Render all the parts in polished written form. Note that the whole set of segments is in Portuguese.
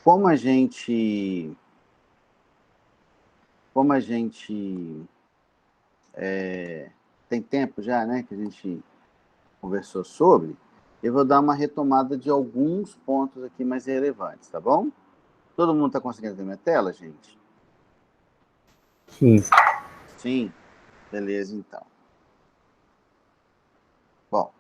Como a gente, como a gente tem tempo já, né, que a gente conversou sobre, eu vou dar uma retomada de alguns pontos aqui mais relevantes, tá bom? Todo mundo está conseguindo ver minha tela, gente? Sim. Sim? Beleza, então. Bom,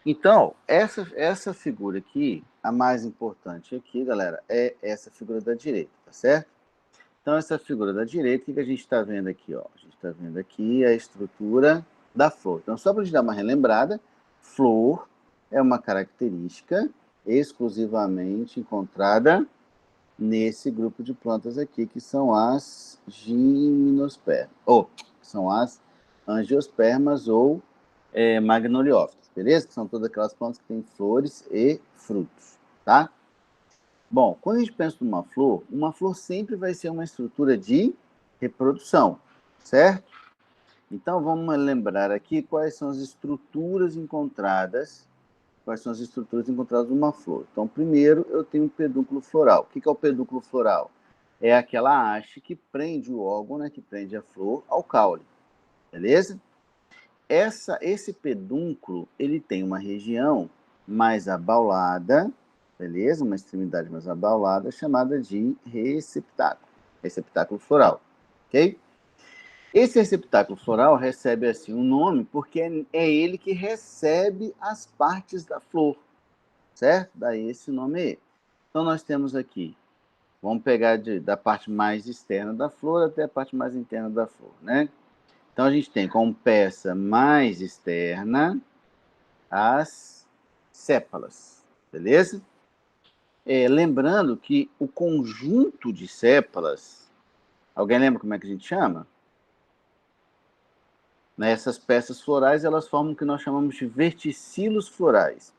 então, essa figura aqui, a mais importante aqui, galera, é essa figura da direita, tá certo? Então, essa figura da direita, o que a gente está vendo aqui? Ó? A gente está vendo aqui a estrutura da flor. Então, só para a gente dar uma relembrada, flor é uma característica exclusivamente encontrada nesse grupo de plantas aqui, que são as gimnospermas, ou são as angiospermas ou magnoliófitas, beleza? Que são todas aquelas plantas que têm flores e frutos, tá? Bom, quando a gente pensa numa uma flor sempre vai ser uma estrutura de reprodução, certo? Então, vamos lembrar aqui quais são as estruturas encontradas, numa flor. Então, primeiro, eu tenho um pedúnculo floral. O que é o pedúnculo floral? É aquela haste que prende o órgão, né, que prende a flor ao caule, beleza? Esse pedúnculo, ele tem uma região mais abaulada, beleza? Uma extremidade mais abaulada, chamada de receptáculo floral, ok? Esse receptáculo floral recebe assim um nome porque é ele que recebe as partes da flor, certo? Daí esse nome é ele. Então nós temos aqui, vamos pegar da parte mais externa da flor até a parte mais interna da flor, né? Então a gente tem como peça mais externa as sépalas, beleza? Lembrando que o conjunto de sépalas, alguém lembra como é que a gente chama? Essas peças florais, elas formam o que nós chamamos de verticilos florais.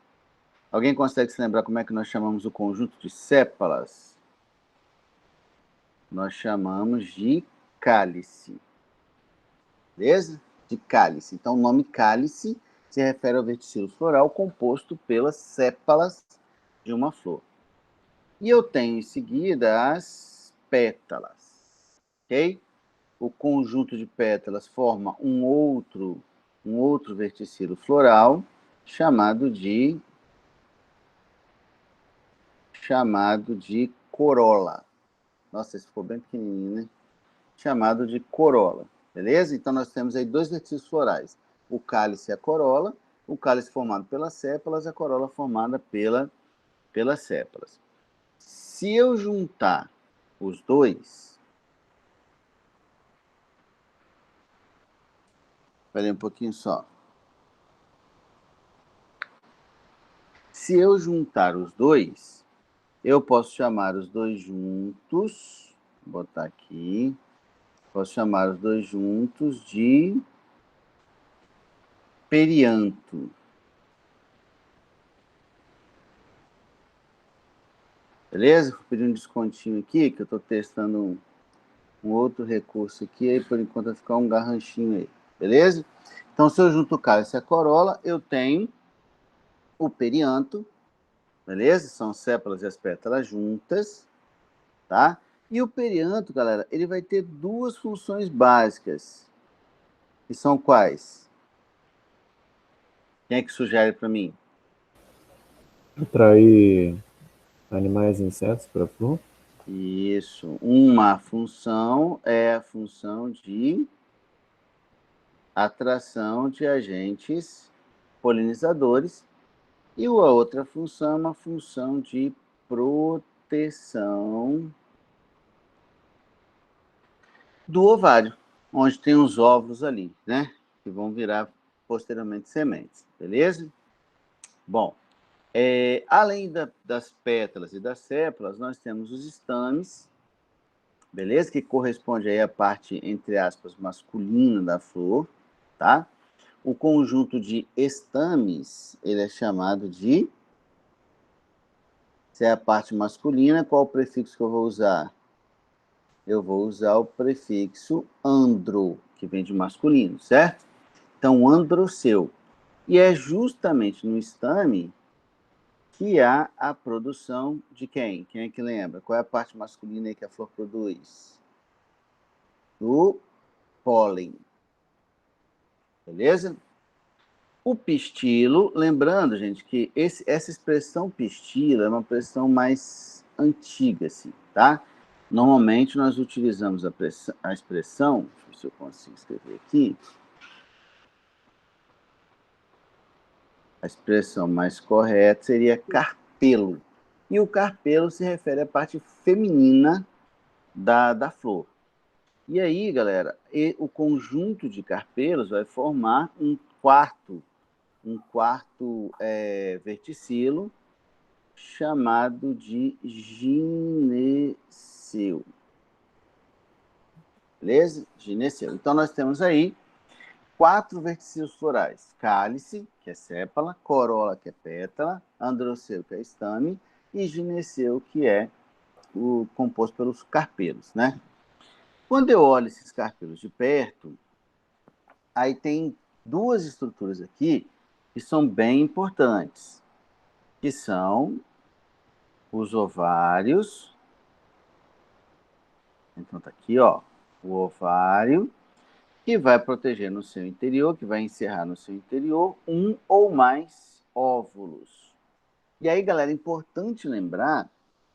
Alguém consegue se lembrar como é que nós chamamos o conjunto de sépalas? Nós chamamos de cálice, beleza? De cálice. Então, o nome cálice se refere ao verticilo floral composto pelas sépalas de uma flor. E eu tenho em seguida as pétalas, ok? O conjunto de pétalas forma um outro verticilo floral chamado de corola. Nossa, esse ficou bem pequenininho, né? Chamado de corola, beleza? Então nós temos aí dois verticílios florais, o cálice e a corola, o cálice formado pelas sépalas, a corola formada pelas sépalas. Se eu juntar os dois, espera aí um pouquinho só. Se eu juntar os dois, eu posso chamar os dois juntos, vou botar aqui, posso chamar os dois juntos de perianto. Beleza? Vou pedir um descontinho aqui, que eu estou testando um outro recurso aqui, aí por enquanto vai ficar um garranchinho aí. Beleza? Então, se eu junto o cálice e a corola, eu tenho o perianto, beleza? São as sépalas e as pétalas juntas, tá? E o perianto, galera, ele vai ter duas funções básicas. E são quais? Quem é que sugere para mim? Atrair animais e insetos para a flor. Isso. Uma função é a função de atração de agentes polinizadores e a outra função é uma função de proteção do ovário, onde tem os óvulos ali, né? Que vão virar posteriormente sementes, beleza? Bom, além das pétalas e das sépalas, nós temos os estames, beleza? Que corresponde aí à parte, entre aspas, masculina da flor, tá? O conjunto de estames, ele é chamado de... Se é a parte masculina, qual o prefixo que eu vou usar? Eu vou usar o prefixo andro, que vem de masculino, certo? Então, androceu. E é justamente no estame que há a produção de quem? Quem é que lembra? Qual é a parte masculina aí que a flor produz? Do pólen. Beleza? O pistilo, lembrando, gente, que essa expressão pistilo é uma expressão mais antiga, assim, tá? Normalmente nós utilizamos a expressão, deixa eu ver se eu consigo escrever aqui, a expressão mais correta seria carpelo. E o carpelo se refere à parte feminina da flor. E aí, galera, o conjunto de carpelos vai formar um quarto verticilo chamado de gineceu. Beleza? Gineceu. Então, nós temos aí 4 verticilos florais: cálice, que é sépala, corola, que é pétala, androceu, que é estame, e gineceu, que é o composto pelos carpelos, né? Quando eu olho esses carpelos de perto, aí tem 2 estruturas aqui que são bem importantes, que são os ovários. Então tá aqui, ó, o ovário, que vai proteger no seu interior, que vai encerrar no seu interior um ou mais óvulos. E aí, galera, é importante lembrar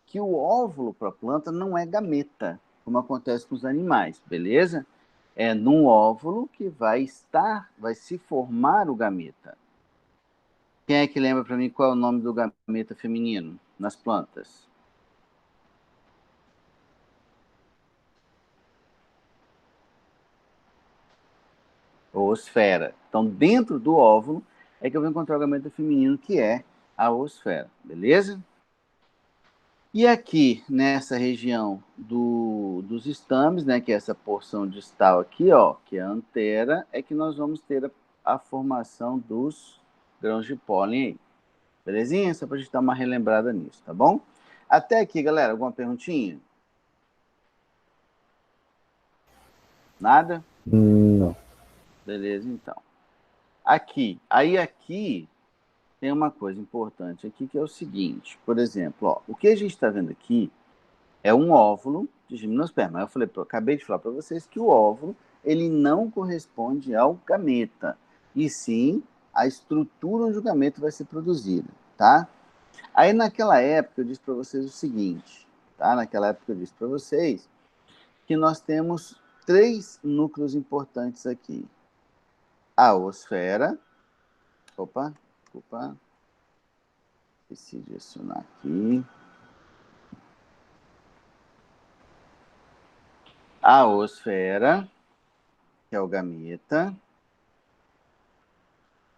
que o óvulo para a planta não é gameta, como acontece com os animais, beleza? É num óvulo que vai se formar o gameta. Quem é que lembra para mim qual é o nome do gameta feminino nas plantas? Oosfera. Então, dentro do óvulo é que eu vou encontrar o gameta feminino, que é a oosfera, beleza? E aqui, nessa região dos estames, né, que é essa porção distal aqui, ó, que é a antera, é que nós vamos ter a formação dos grãos de pólen aí. Belezinha? Só para a gente dar uma relembrada nisso, tá bom? Até aqui, galera, alguma perguntinha? Nada? Não. Beleza, então. Aqui tem uma coisa importante aqui, que é o seguinte, por exemplo, ó, o que a gente está vendo aqui é um óvulo de gimnosperma. Acabei de falar para vocês que o óvulo ele não corresponde ao gameta, e sim à estrutura onde o gameta vai ser produzido, tá? Aí naquela época eu disse para vocês o seguinte, tá? Naquela época eu disse para vocês que nós temos 3 núcleos importantes aqui. A osfera, desculpa, esqueci de adicionar aqui. A osfera, que é o gameta,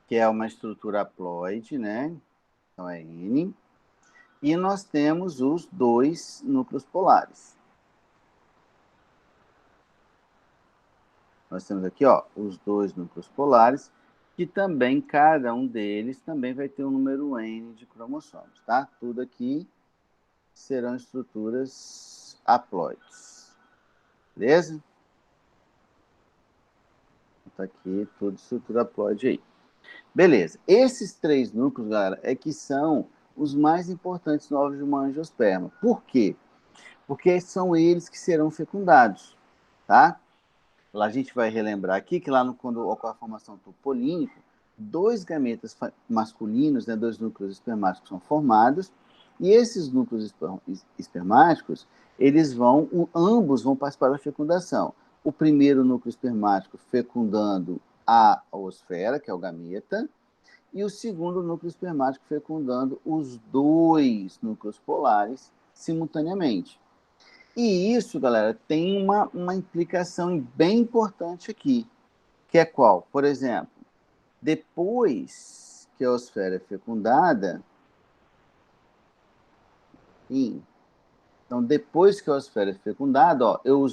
que é uma estrutura haploide, né? Então é N. E nós temos os 2 núcleos polares. Nós temos aqui, ó, os 2 núcleos polares, que também, cada um deles, também vai ter um número N de cromossomos, tá? Tudo aqui serão estruturas haploides. Beleza? Tá aqui tudo estrutura haploide aí. Beleza. Esses 3 núcleos, galera, é que são os mais importantes no óvulo de uma angiosperma. Por quê? Porque são eles que serão fecundados, tá? Lá a gente vai relembrar aqui que quando ocorre a formação tupolínica, 2 gametas masculinos, né, 2 núcleos espermáticos são formados, e esses núcleos espermáticos, ambos vão participar da fecundação. O primeiro núcleo espermático fecundando a oosfera, que é o gameta, e o segundo núcleo espermático fecundando os 2 núcleos polares simultaneamente. E isso, galera, tem uma implicação bem importante aqui, que é qual? Por exemplo, depois que a osfera é fecundada, então depois que a osfera é fecundada, ó, eu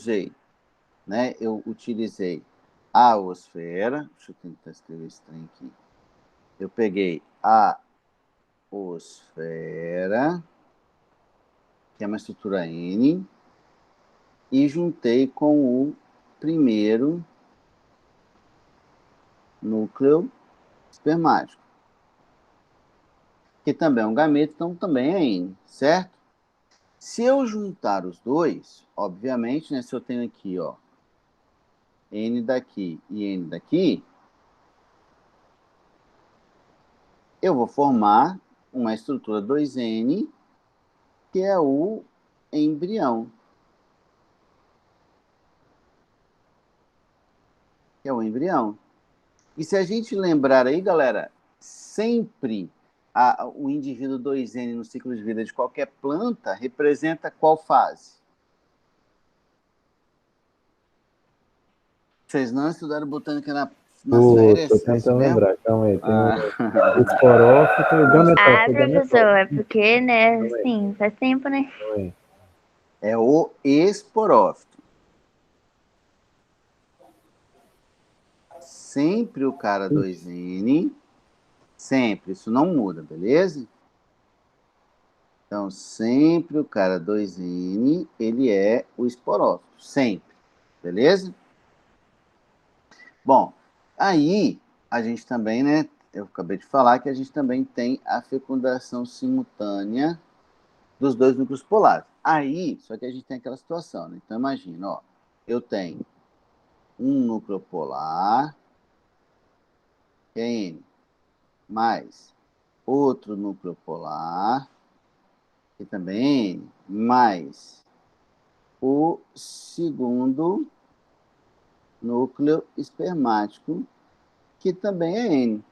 utilizei a osfera, deixa eu tentar escrever esse trem aqui, eu peguei a osfera, que é uma estrutura N, e juntei com o primeiro núcleo espermático. que também é um gameta, então também é N, certo? Se eu juntar os dois, obviamente, né, se eu tenho aqui, ó, N daqui e N daqui, eu vou formar uma estrutura 2N, que é o embrião. Que é o embrião. E se a gente lembrar aí, galera, sempre o indivíduo 2N no ciclo de vida de qualquer planta representa qual fase? Vocês não estudaram botânica nas Tô férias? É isso tentando mesmo? lembrar, calma aí. Tem Ah, o esporófito e o Ah, gametófito. professor, é porque, né, Calma aí, sim, faz tempo, né? calma aí. é o esporófito. Sempre o cara 2N, sempre, isso não muda, beleza? Então, sempre o cara 2N, ele é o esporófito, sempre, beleza? Bom, aí a gente também, né, eu acabei de falar que a gente também tem a fecundação simultânea dos dois núcleos polares. Aí, só que a gente tem aquela situação, né? Então, imagina, ó, eu tenho um núcleo polar, que é N, mais outro núcleo polar, que também é N, mais o segundo núcleo espermático, que também é N.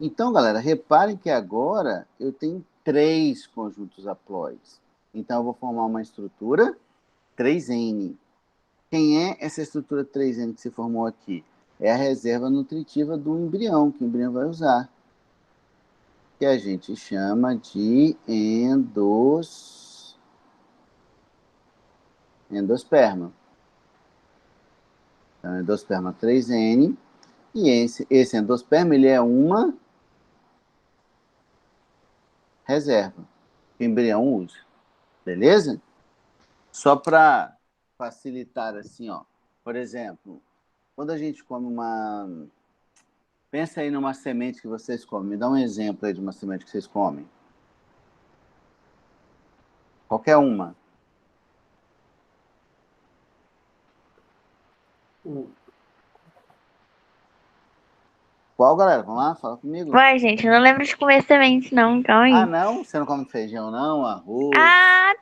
Então, galera, reparem que agora eu tenho 3 conjuntos haploides. Então, eu vou formar uma estrutura 3N. Quem é essa estrutura 3N que se formou aqui? É a reserva nutritiva do embrião, que o embrião vai usar. Que a gente chama de endosperma. Então, endosperma 3N. E esse endosperma, ele é uma reserva que o embrião usa. Beleza? Só para facilitar assim, ó. Por exemplo, quando a gente come uma... Pensa aí numa semente que vocês comem. Me dá um exemplo aí de uma semente que vocês comem. Qualquer uma. Qual, galera? Vamos lá, fala comigo. Vai, gente, eu não lembro de comer semente, não, calma Ah, aí. não? Você não come feijão, não? Arroz? Ah,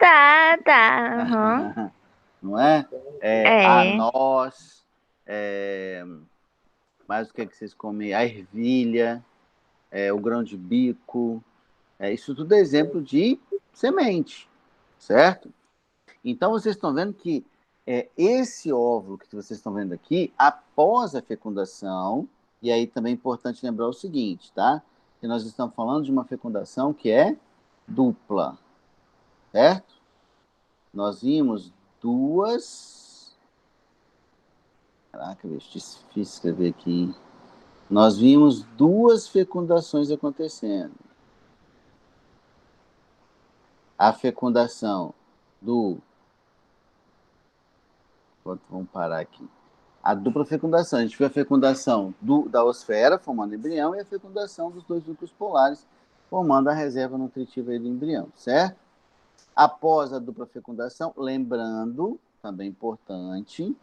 tá. Aham. Não é? A É. noz. Mais o que vocês comem? A ervilha, o grão de bico. Isso tudo é exemplo de semente, certo? Então, vocês estão vendo que esse óvulo que vocês estão vendo aqui, após a fecundação, e aí também é importante lembrar o seguinte, tá? Que nós estamos falando de uma fecundação que é dupla, certo? Nós vimos duas... Caraca, bicho, difícil escrever aqui, hein? Nós vimos duas fecundações acontecendo. A fecundação do... Vamos parar aqui. A dupla fecundação. A gente viu a fecundação da osfera, formando embrião, e a fecundação dos dois núcleos polares, formando a reserva nutritiva do embrião, certo? Após a dupla fecundação, lembrando, também importante,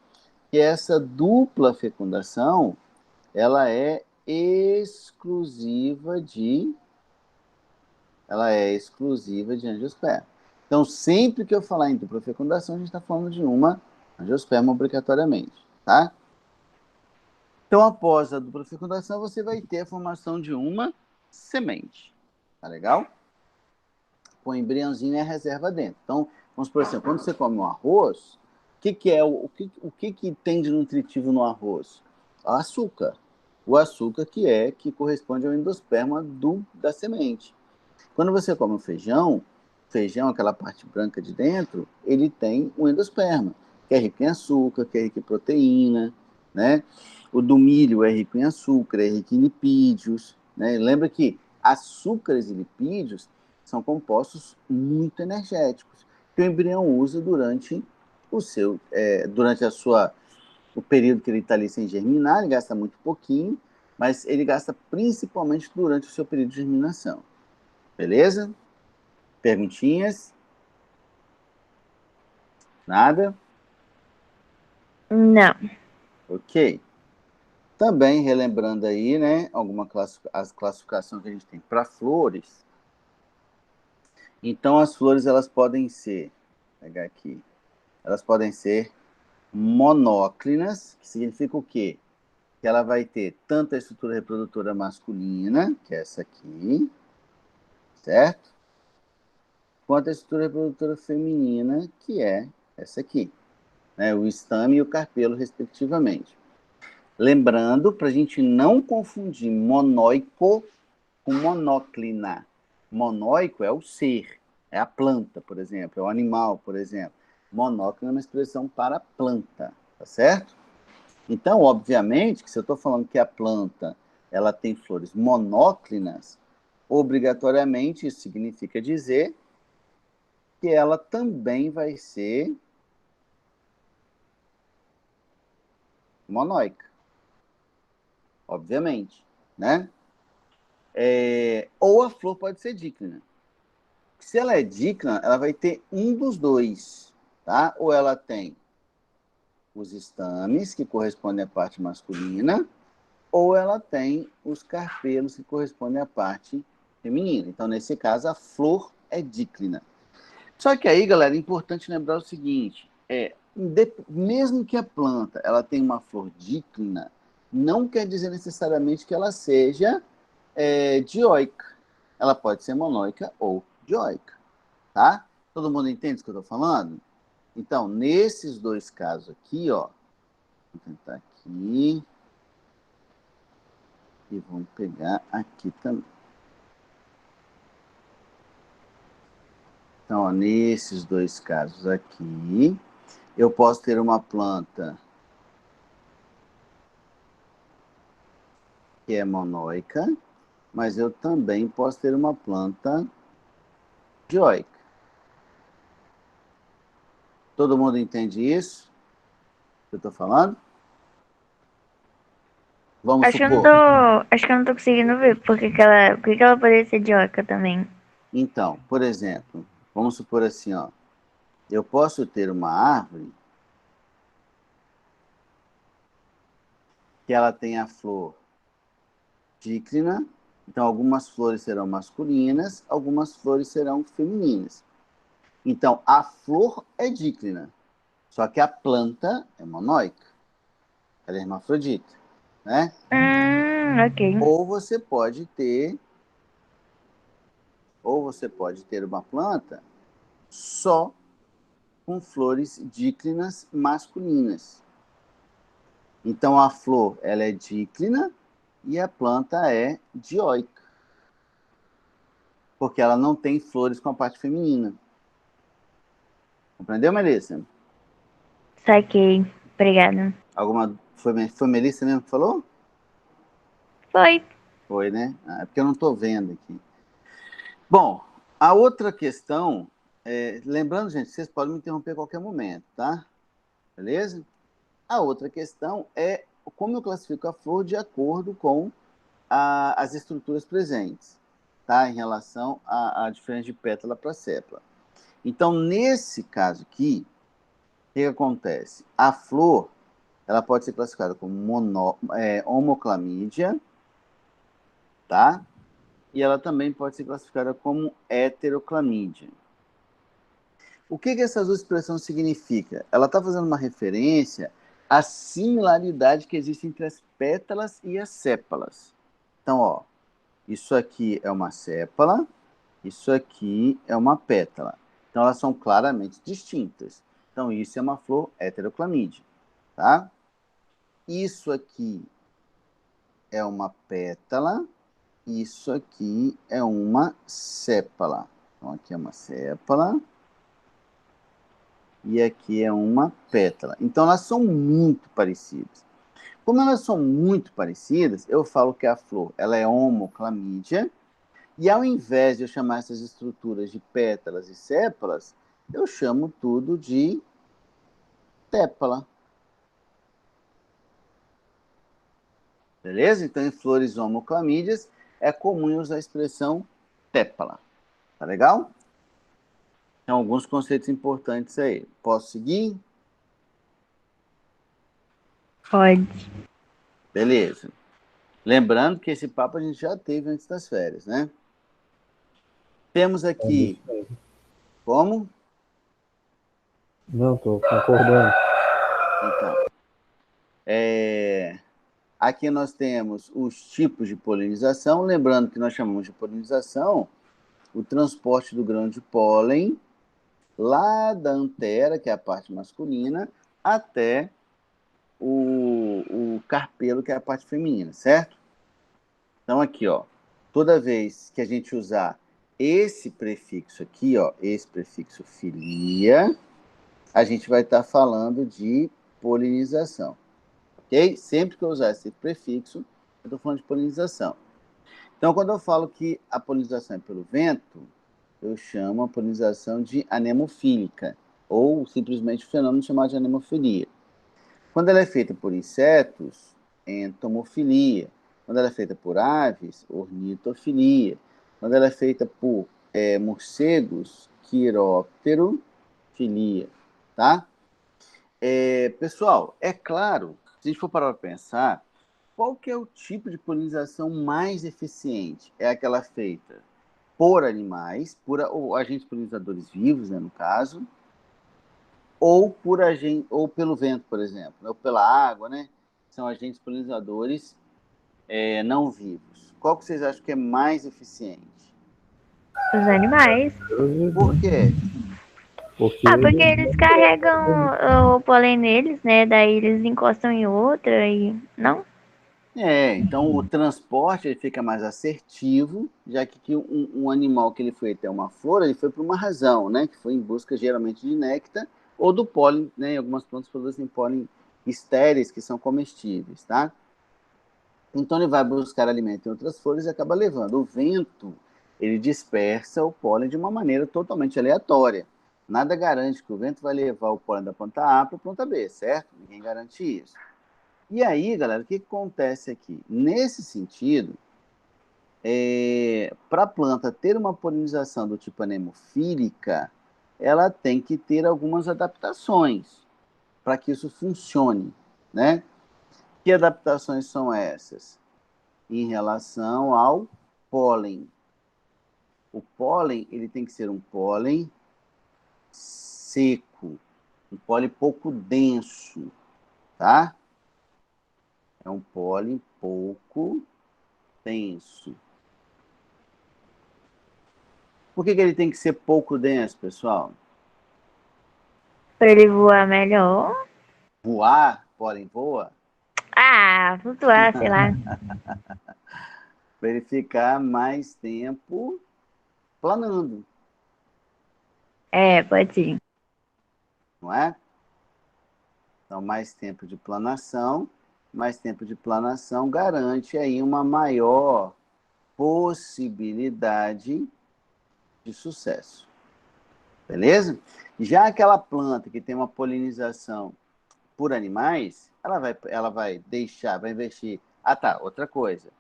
que essa dupla fecundação, ela é exclusiva de angiosperma. Então, sempre que eu falar em dupla fecundação, a gente está falando de uma angiosperma obrigatoriamente, tá? Então, após a dupla fecundação, você vai ter a formação de uma semente. Tá legal? Com o embriãozinho e a reserva dentro. Então, vamos por exemplo, quando você come um arroz, o que tem de nutritivo no arroz? Açúcar. O açúcar que corresponde ao endosperma da semente. Quando você come um feijão, aquela parte branca de dentro, ele tem um endosperma, que é rico em açúcar, que é rico em proteína, né? O do milho é rico em açúcar, é rico em lipídios, né? Lembra que açúcares e lipídios são compostos muito energéticos, que o embrião usa durante o período que ele está ali sem germinar, ele gasta muito pouquinho, mas ele gasta principalmente durante o seu período de germinação. Beleza? Perguntinhas? Nada? Não. Ok. Também relembrando aí, né, as classificações que a gente tem para flores. Então, as flores, elas podem ser, vou pegar aqui, elas podem ser monóclinas, que significa o quê? Que ela vai ter tanto a estrutura reprodutora masculina, que é essa aqui, certo? Quanto a estrutura reprodutora feminina, que é essa aqui, né? O estame e o carpelo, respectivamente. Lembrando, para a gente não confundir monóico com monóclina. Monóico é o ser, é a planta, por exemplo, é o animal, por exemplo. Monóclina é uma expressão para planta, tá certo? Então, obviamente, que se eu estou falando que a planta ela tem flores monóclinas, obrigatoriamente isso significa dizer que ela também vai ser monóica, obviamente, né? Ou a flor pode ser díclina. Se ela é díclina, ela vai ter um dos dois, tá? Ou ela tem os estames, que correspondem à parte masculina, ou ela tem os carpelos, que correspondem à parte feminina. Então, nesse caso, a flor é díclina. Só que aí, galera, é importante lembrar o seguinte, mesmo que a planta ela tenha uma flor díclina, não quer dizer necessariamente que ela seja dioica. Ela pode ser monóica ou dioica, tá? Todo mundo entende o que eu estou falando? Então, nesses dois casos aqui, ó, vou tentar aqui e vamos pegar aqui também. Então, ó, nesses dois casos aqui, eu posso ter uma planta que é monóica, mas eu também posso ter uma planta dioica. Todo mundo entende isso que eu estou falando? Vamos supor. Acho que eu não tô conseguindo ver por que ela poderia ser dioica também. Então, por exemplo, vamos supor assim, ó, eu posso ter uma árvore que ela tem a flor díclina, então algumas flores serão masculinas, algumas flores serão femininas. Então, a flor é díclina, só que a planta é monóica, ela é hermafrodita, né? Ok. Ou você pode ter uma planta só com flores díclinas masculinas. Então, a flor ela é díclina e a planta é dioica, porque ela não tem flores com a parte feminina. Compreendeu, Melissa? Saquei. Obrigada. Foi Melissa mesmo que falou? Foi. Foi, né? É porque eu não estou vendo aqui. Bom, a outra questão, lembrando, gente, vocês podem me interromper a qualquer momento, tá? Beleza? A outra questão é como eu classifico a flor de acordo com as estruturas presentes, tá? Em relação à diferença de pétala para sépala. Então, nesse caso aqui, o que acontece? A flor, ela pode ser classificada como homoclamídia, tá? E ela também pode ser classificada como heteroclamídia. O que essas duas expressões significam? Ela está fazendo uma referência à similaridade que existe entre as pétalas e as sépalas. Então, ó, isso aqui é uma sépala, isso aqui é uma pétala. Então, elas são claramente distintas. Então, isso é uma flor heteroclamídia, tá? Isso aqui é uma pétala, isso aqui é uma sépala. Então, aqui é uma sépala e aqui é uma pétala. Então, elas são muito parecidas. Como elas são muito parecidas, eu falo que a flor ela é homoclamídia, e ao invés de eu chamar essas estruturas de pétalas e sépalas, eu chamo tudo de tépala. Beleza? Então, em flores homoclamídeas, é comum usar a expressão tépala. Tá legal? Então, alguns conceitos importantes aí. Posso seguir? Pode. Beleza. Lembrando que esse papo a gente já teve antes das férias, né? Temos aqui... Como? Não, tô concordando. Então, aqui nós temos os tipos de polinização. Lembrando que nós chamamos de polinização o transporte do grão de pólen lá da antera, que é a parte masculina, até o carpelo, que é a parte feminina, certo? Então, aqui, ó, toda vez que a gente usar esse prefixo aqui, ó, esse prefixo filia, a gente vai estar falando de polinização, ok? Sempre que eu usar esse prefixo, eu estou falando de polinização. Então, quando eu falo que a polinização é pelo vento, eu chamo a polinização de anemofílica, ou simplesmente o fenômeno chamado de anemofilia. Quando ela é feita por insetos, entomofilia. Quando ela é feita por aves, ornitofilia. Quando ela é feita por morcegos, quirópterofilia, tá? Pessoal, é claro, se a gente for parar para pensar, qual que é o tipo de polinização mais eficiente? É aquela feita por animais, ou agentes polinizadores vivos, né, no caso, ou pelo vento, por exemplo, ou pela água, né? São agentes polinizadores não vivos. Qual que vocês acham que é mais eficiente? Os animais. Por quê? Porque Ah, porque eles carregam o pólen neles, né? Daí eles encostam em outra e. Não? Então o transporte ele fica mais assertivo, já que um animal que ele foi até uma flor, ele foi por uma razão, né? Que foi em busca geralmente de néctar ou do pólen, né? Algumas plantas produzem pólen estéreis que são comestíveis, tá? Então ele vai buscar alimento em outras folhas e acaba levando. O vento, ele dispersa o pólen de uma maneira totalmente aleatória. Nada garante que o vento vai levar o pólen da planta A para a planta B, certo? Ninguém garante isso. E aí, galera, o que acontece aqui? Nesse sentido, para a planta ter uma polinização do tipo anemofílica, ela tem que ter algumas adaptações para que isso funcione, né? Que adaptações são essas? Em relação ao pólen. O pólen, ele tem que ser um pólen seco, um pólen pouco denso, tá? É um pólen pouco denso. Por que ele tem que ser pouco denso, pessoal? Pra ele voar melhor. Voar, pólen voa, Ah, flutuar, sei lá. para ele ficar mais tempo planando, É, pode sim. não é? Então, mais tempo de planação garante aí uma maior possibilidade de sucesso. Beleza? Já aquela planta que tem uma polinização por animais, ela vai deixar, vai investir. Ah, tá, outra coisa.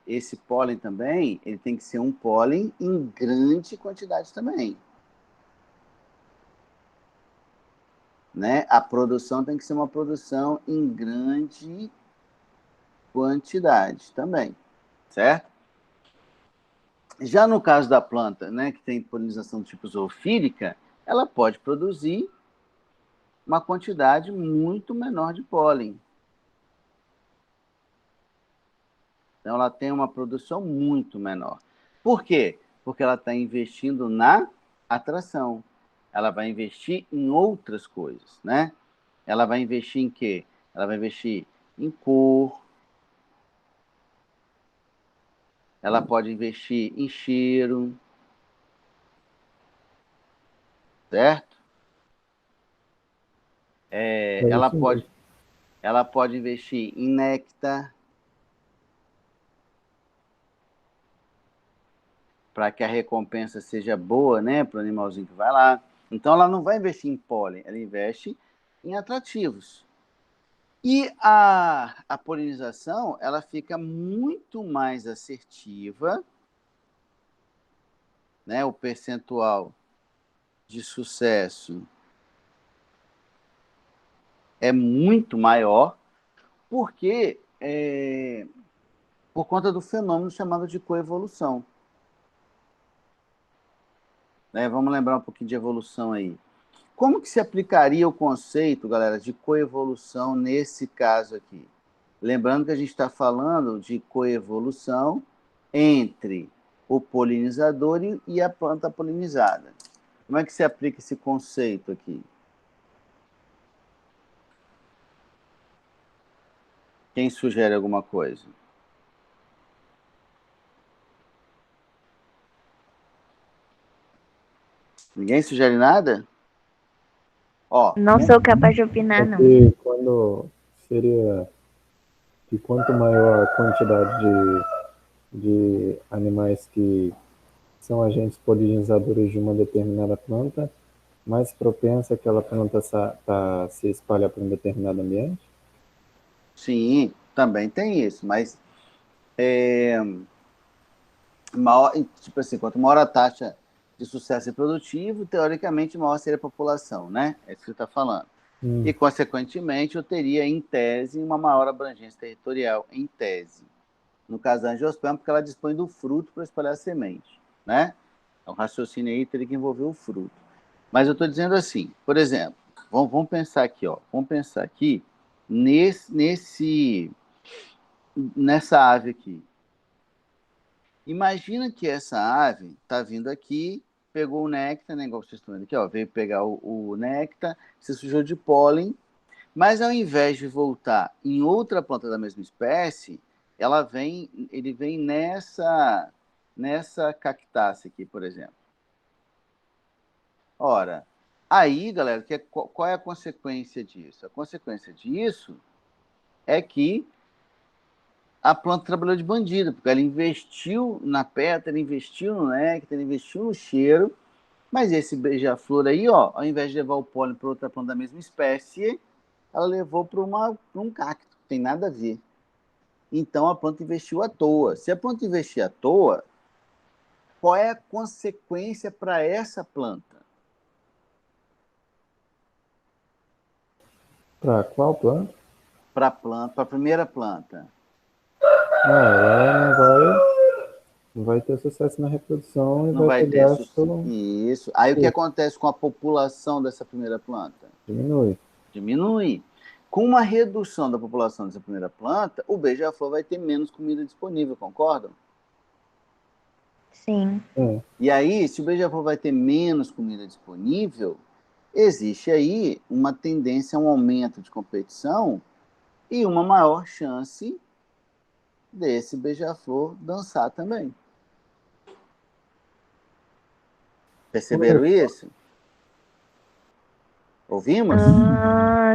Esse pólen também, ele tem que ser um pólen em grande quantidade também. Né? A produção tem que ser uma produção em grande quantidade também, certo? Já no caso da planta, né, que tem polinização do tipo zoofílica, ela pode produzir uma quantidade muito menor de pólen. Então, ela tem uma produção muito menor. Por quê? Porque ela está investindo na atração. Ela vai investir em outras coisas, né? Ela vai investir em quê? Ela vai investir em cor, ela pode investir em cheiro, certo? é Ela isso pode, mesmo. ela pode investir em néctar, para que a recompensa seja boa, né, para o animalzinho que vai lá. Então, ela não vai investir em pólen, ela investe em atrativos. E a polinização, ela fica muito mais assertiva né, o percentual de sucesso é muito maior, porque por conta do fenômeno chamado de coevolução. Né? Vamos lembrar um pouquinho de evolução aí. Como que se aplicaria o conceito, galera, de coevolução nesse caso aqui? Lembrando que a gente está falando de coevolução entre o polinizador e a planta polinizada. Como é que se aplica esse conceito aqui? Quem sugere alguma coisa? Ninguém sugere nada? Ó, Não sou capaz de opinar, não. Porque quando seria que quanto maior a quantidade de animais que são agentes polinizadores de uma determinada planta, mais propensa aquela planta se espalhar para um determinado ambiente? sim, também tem isso, mas maior, tipo assim, quanto maior a taxa de sucesso reprodutivo, teoricamente maior seria a população, né? É isso que você está falando. E, consequentemente, eu teria, em tese, uma maior abrangência territorial, em tese. No caso da angiosperma, porque ela dispõe do fruto para espalhar a semente, né? Então, o raciocínio aí teria que envolver o fruto. Mas eu estou dizendo assim, por exemplo, vamos pensar aqui, ó, vamos pensar aqui nessa ave aqui. Imagina que essa ave está vindo aqui, pegou o néctar, né, igual vocês estão vendo aqui, ó, veio pegar o néctar, se sujou de pólen, mas ao invés de voltar em outra planta da mesma espécie, ele vem nessa cactácea aqui, por exemplo. Ora, aí, galera, qual é a consequência disso? A consequência disso é que a planta trabalhou de bandido, porque ela investiu na pétala, ela investiu no néctar, ela investiu no cheiro, mas esse beija-flor aí, ó, ao invés de levar o pólen para outra planta da mesma espécie, ela levou para um cacto, não tem nada a ver. Então a planta investiu à toa. Se a planta investir à toa, qual é a consequência para essa planta? Para qual planta? Para a primeira planta. Ela não vai ter sucesso na reprodução e Não vai vai ter pegar sucesso. Isso. Aí o que acontece com a população dessa primeira planta? Diminui. Diminui. Com uma redução da população dessa primeira planta, o beija-flor vai ter menos comida disponível, concordam? Sim. E aí, se o beija-flor vai ter menos comida disponível, existe aí uma tendência a um aumento de competição e uma maior chance desse beija-flor dançar também. Perceberam isso? Ouvimos?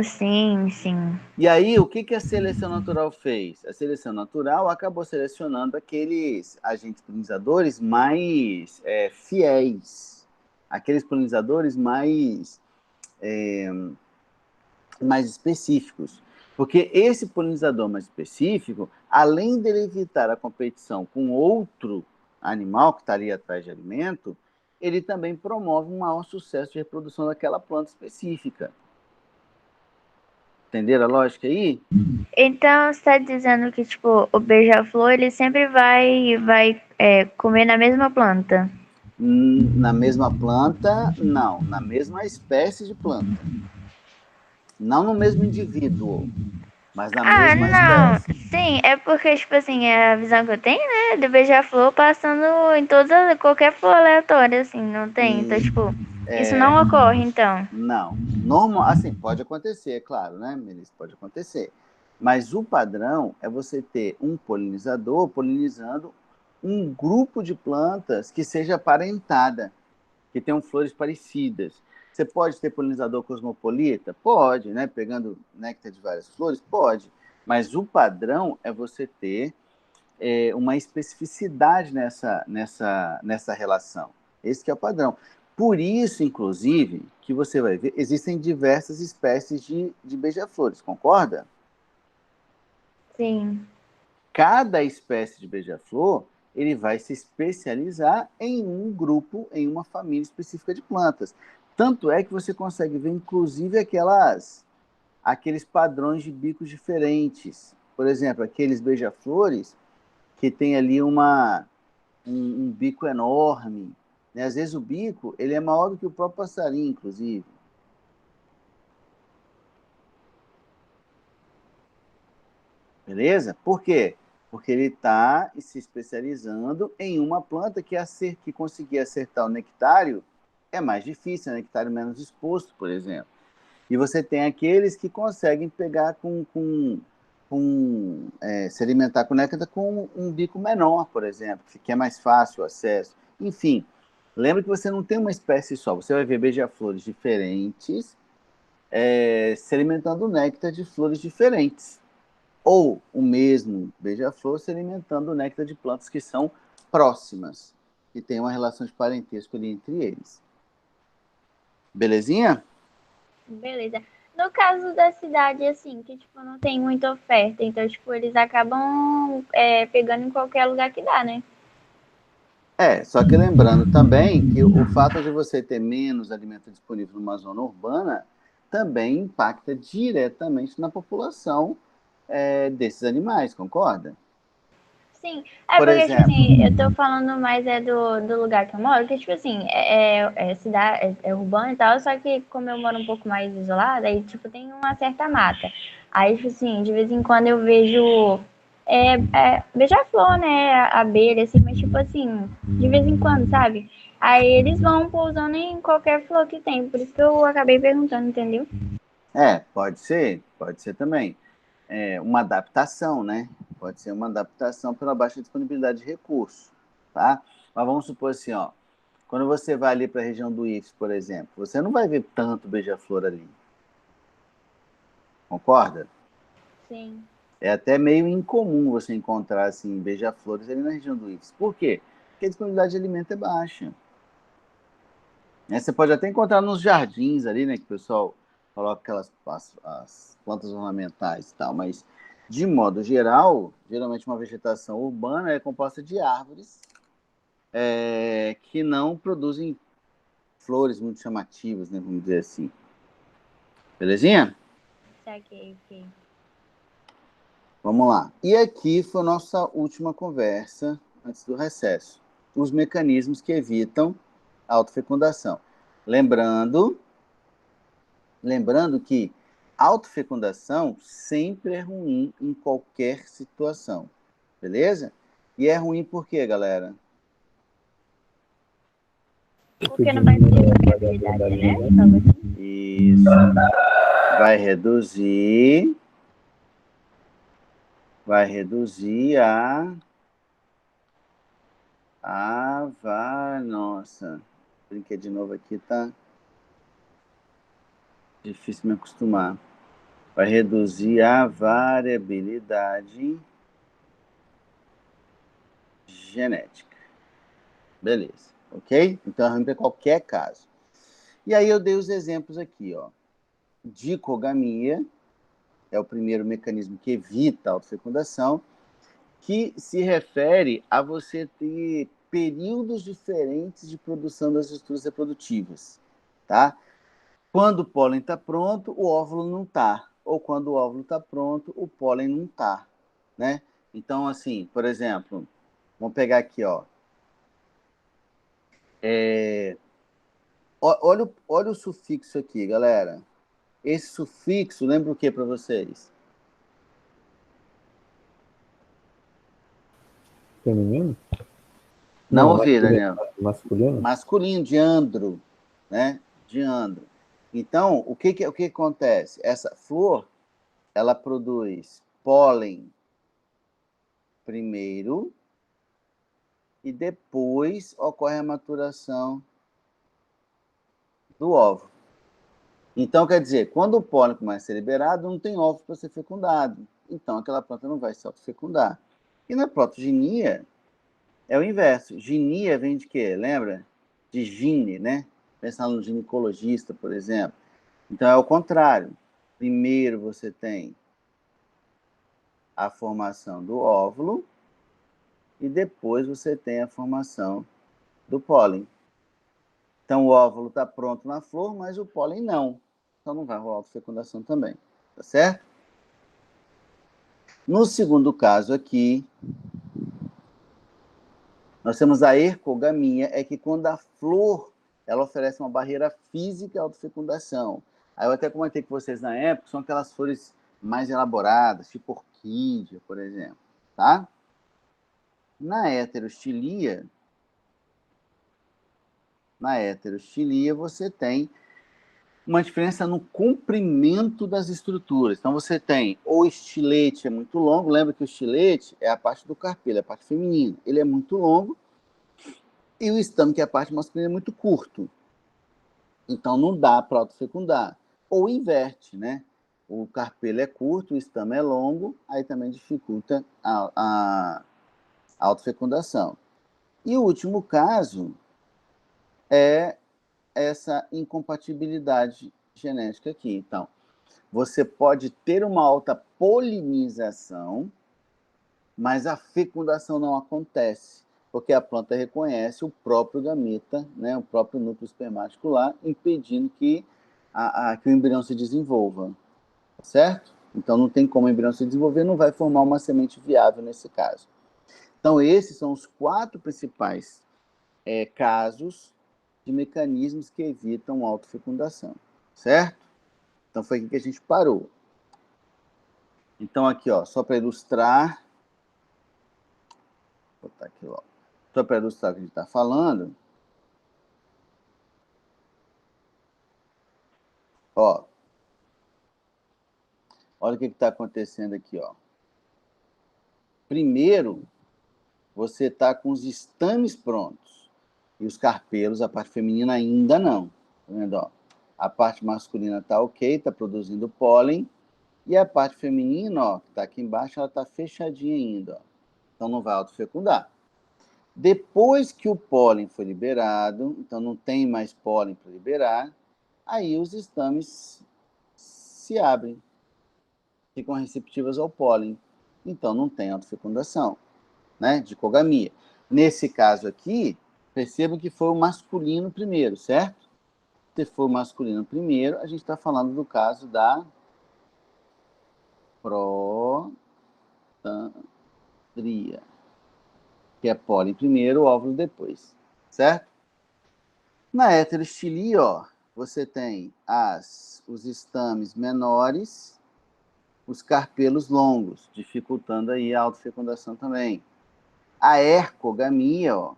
Sim, sim. E aí, o que a seleção natural fez? A seleção natural acabou selecionando aqueles agentes polinizadores mais fiéis, aqueles polinizadores mais específicos. Porque esse polinizador mais específico, além dele evitar a competição com outro animal que está ali atrás de alimento, ele também promove um maior sucesso de reprodução daquela planta específica. Entenderam a lógica aí? Então, você está dizendo que, tipo, o beija-flor, ele sempre vai comer na mesma planta? Na mesma planta, não. Na mesma espécie de planta. Não no mesmo indivíduo, mas na mesma Não. espécie. Sim, é porque, tipo assim, é a visão que eu tenho, né, do beija-flor passando em qualquer flor aleatória, assim, não tem? Então, tipo, isso não ocorre, então. Não. Normal, assim, pode acontecer, é claro, né, Melissa? Pode acontecer. Mas o padrão é você ter um polinizador polinizando um grupo de plantas que seja aparentada, que tenham flores parecidas. Você pode ter polinizador cosmopolita? Pode, né? Pegando néctar de várias flores? Pode. Mas o padrão é você ter uma especificidade nessa relação. Esse que é o padrão. Por isso, inclusive, que você vai ver, existem diversas espécies de beija-flores, concorda? Sim. Cada espécie de beija-flor ele vai se especializar em um grupo, em uma família específica de plantas. Tanto é que você consegue ver, inclusive, aqueles padrões de bicos diferentes. Por exemplo, aqueles beija-flores que tem ali um bico enorme. Né? Às vezes o bico ele é maior do que o próprio passarinho, inclusive. Beleza? Por quê? Porque ele está se especializando em uma planta que conseguir acertar o nectário é mais difícil, é um nectário menos exposto, por exemplo. E você tem aqueles que conseguem pegar se alimentar com néctar com um bico menor, por exemplo, que é mais fácil o acesso. Enfim, lembra que você não tem uma espécie só, você vai ver beija-flores diferentes se alimentando do néctar de flores diferentes. Ou o mesmo beija-flor se alimentando do néctar de plantas que são próximas, que tem uma relação de parentesco ali entre eles. Belezinha? Beleza. No caso da cidade, assim, que, tipo, não tem muita oferta, então, tipo, eles acabam pegando em qualquer lugar que dá, né? Só que lembrando também que o fato de você ter menos alimento disponível numa zona urbana também impacta diretamente na população desses animais, concorda? Sim, Por porque, tipo exemplo, assim, eu tô falando mais do lugar que eu moro, que, tipo assim, é cidade, é urbano e tal, só que como eu moro um pouco mais isolada, aí, tipo, tem uma certa mata. Aí, tipo assim, de vez em quando eu vejo beija-flor, né, abelha, assim, mas, tipo assim, de vez em quando, sabe? Aí eles vão pousando em qualquer flor que tem, por isso que eu acabei perguntando, entendeu? pode ser também. Uma adaptação, né? Pode ser uma adaptação pela baixa disponibilidade de recursos, tá? Mas vamos supor assim, ó, quando você vai ali para a região do IFES, por exemplo, você não vai ver tanto beija-flor ali, concorda? Sim. É até meio incomum você encontrar assim, beija-flores ali na região do IFES. Por quê? Porque a disponibilidade de alimento é baixa. Né? Você pode até encontrar nos jardins ali, né? Que o pessoal coloca as plantas ornamentais e tal, mas de modo geral, geralmente uma vegetação urbana é composta de árvores que não produzem flores muito chamativas, né? Vamos dizer assim. Belezinha? Saquei, ok. Vamos lá. E aqui foi a nossa última conversa antes do recesso. Os mecanismos que evitam a autofecundação. Lembrando que autofecundação sempre é ruim em qualquer situação. Beleza? E é ruim por quê, galera? Porque não vai ter variabilidade genética? Isso. Vai reduzir nossa, brinquei de novo aqui, tá difícil me acostumar. Vai reduzir a variabilidade genética. Beleza, ok? Então, é ruim para qualquer caso. E aí eu dei os exemplos aqui, ó. Dicogamia é o primeiro mecanismo que evita a autofecundação, que se refere a você ter períodos diferentes de produção das estruturas reprodutivas, tá? Quando o pólen está pronto, o óvulo não está. Ou quando o óvulo está pronto, o pólen não está, né? Então, assim, por exemplo, vamos pegar aqui, ó. Olha o sufixo aqui, galera. Esse sufixo lembra o que para vocês? Feminino? Não Não, ouvi, masculino. Daniel. Masculino? Masculino, de andro, né? De andro. Então, o que acontece? Essa flor, ela produz pólen primeiro e depois ocorre a maturação do óvulo. Então, quer dizer, quando o pólen começa a ser liberado, não tem óvulo para ser fecundado. Então, aquela planta não vai se autofecundar. E na protogenia, é o inverso. Ginia vem de quê? Lembra? De gine, né? Pensando no ginecologista, por exemplo. Então, é o contrário. Primeiro você tem a formação do óvulo e depois você tem a formação do pólen. Então, o óvulo está pronto na flor, mas o pólen não. Então, não vai rolar autofecundação também. Tá certo? No segundo caso aqui, nós temos a ercogamia, é que quando a flor ela oferece uma barreira física à autofecundação. Aí eu até comentei com vocês na época, são aquelas flores mais elaboradas, tipo orquídea, por exemplo. Tá? Na heterostilia, você tem uma diferença no comprimento das estruturas. Então, você tem o estilete é muito longo. Lembra que o estilete é a parte do carpelo, é a parte feminina. Ele é muito longo. E o estame, que é a parte masculina, é muito curto. Então, não dá para autofecundar. Ou inverte, né? O carpelo é curto, o estame é longo, aí também dificulta a autofecundação. E o último caso é essa incompatibilidade genética aqui. Então, você pode ter uma alta polinização, mas a fecundação não acontece, porque a planta reconhece o próprio gameta, né, o próprio núcleo espermático lá, impedindo que o embrião se desenvolva, certo? Então, não tem como o embrião se desenvolver, não vai formar uma semente viável nesse caso. Então, esses são os 4 principais casos de mecanismos que evitam autofecundação, certo? Então, foi aqui que a gente parou. Então, aqui, ó, só para ilustrar, vou botar aqui, ó, só para ilustrar o que a gente está falando, ó, olha o que está acontecendo aqui, ó. Primeiro, você está com os estames prontos e os carpelos, a parte feminina ainda não. Tá vendo, ó? A parte masculina está ok, está produzindo pólen, e a parte feminina, ó, que está aqui embaixo, ela está fechadinha ainda, ó. Então não vai autofecundar. Depois que o pólen foi liberado, então não tem mais pólen para liberar, aí os estames se abrem, ficam receptivas ao pólen. Então não tem autofecundação, né, de cogamia. Nesse caso aqui, percebam que foi o masculino primeiro, certo? Se for o masculino primeiro, a gente está falando do caso da protandria, que é pólen primeiro, óvulo depois, certo? Na heterostilia, ó, você tem os estames menores, os carpelos longos, dificultando aí a autofecundação também. A ercogamia, ó,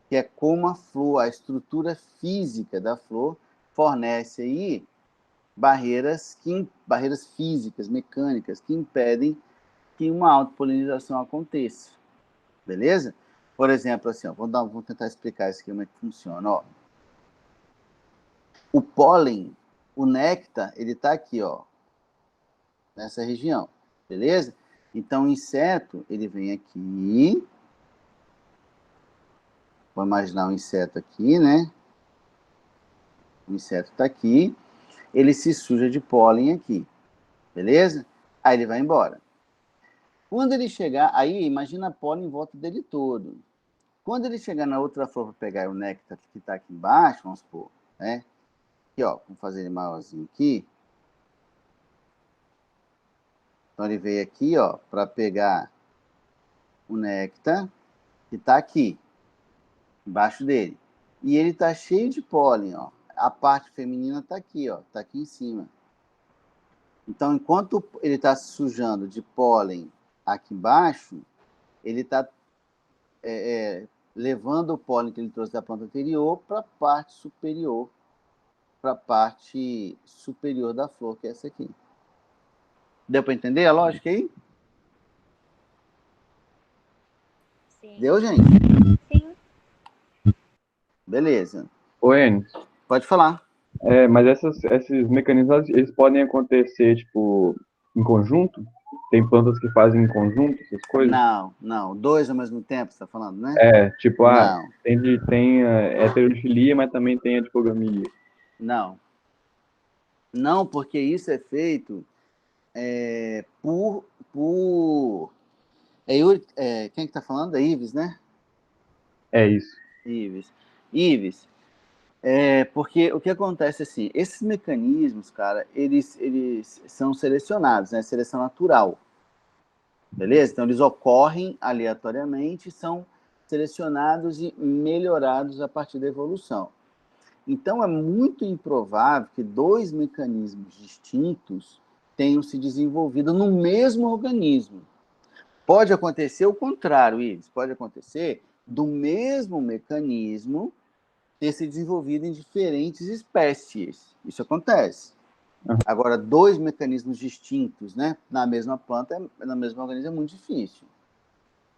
que é como a flor, a estrutura física da flor, fornece aí barreiras físicas, mecânicas, que impedem que uma autopolinização aconteça. Beleza? Por exemplo, assim, ó, vou tentar explicar isso aqui como é que funciona. Ó. O pólen, o néctar, ele está aqui, ó, nessa região. Beleza? Então, o inseto, ele vem aqui. Vou imaginar um inseto aqui, né? O inseto está aqui. Ele se suja de pólen aqui. Beleza? Aí ele vai embora. Quando ele chegar, aí imagina pólen em volta dele todo. Quando ele chegar na outra flor para pegar o néctar que está aqui embaixo, vamos supor, né? Aqui, ó, vamos fazer ele maiorzinho aqui. Então ele veio aqui, ó, para pegar o néctar que está aqui, embaixo dele. E ele está cheio de pólen, ó. A parte feminina está aqui, ó, está aqui em cima. Então, enquanto ele está se sujando de pólen aqui embaixo, ele está levando o pólen que ele trouxe da planta anterior para a parte superior, da flor, que é essa aqui. Deu para entender a lógica aí? Sim. Deu, gente? Sim. Beleza. Ô, Enes, Pode falar. mas esses mecanismos, eles podem acontecer, tipo, em conjunto? Tem plantas que fazem em conjunto essas coisas? Não. 2 ao mesmo tempo, você está falando, né? Tipo, Não. tem a heterofilia, mas também tem a dicogamia. Não. Não, porque isso é feito por Quem é que está falando? É Ives, né? É isso. Ives. Porque o que acontece assim, esses mecanismos, cara, eles são selecionados, né? Seleção natural. Beleza? Então, eles ocorrem aleatoriamente, são selecionados e melhorados a partir da evolução. Então, é muito improvável que dois mecanismos distintos tenham se desenvolvido no mesmo organismo. Pode acontecer o contrário, Ives. Pode acontecer do mesmo mecanismo ter se desenvolvido em diferentes espécies. Isso acontece. Agora, dois mecanismos distintos, né, na mesma planta, na mesma organismo, é muito difícil.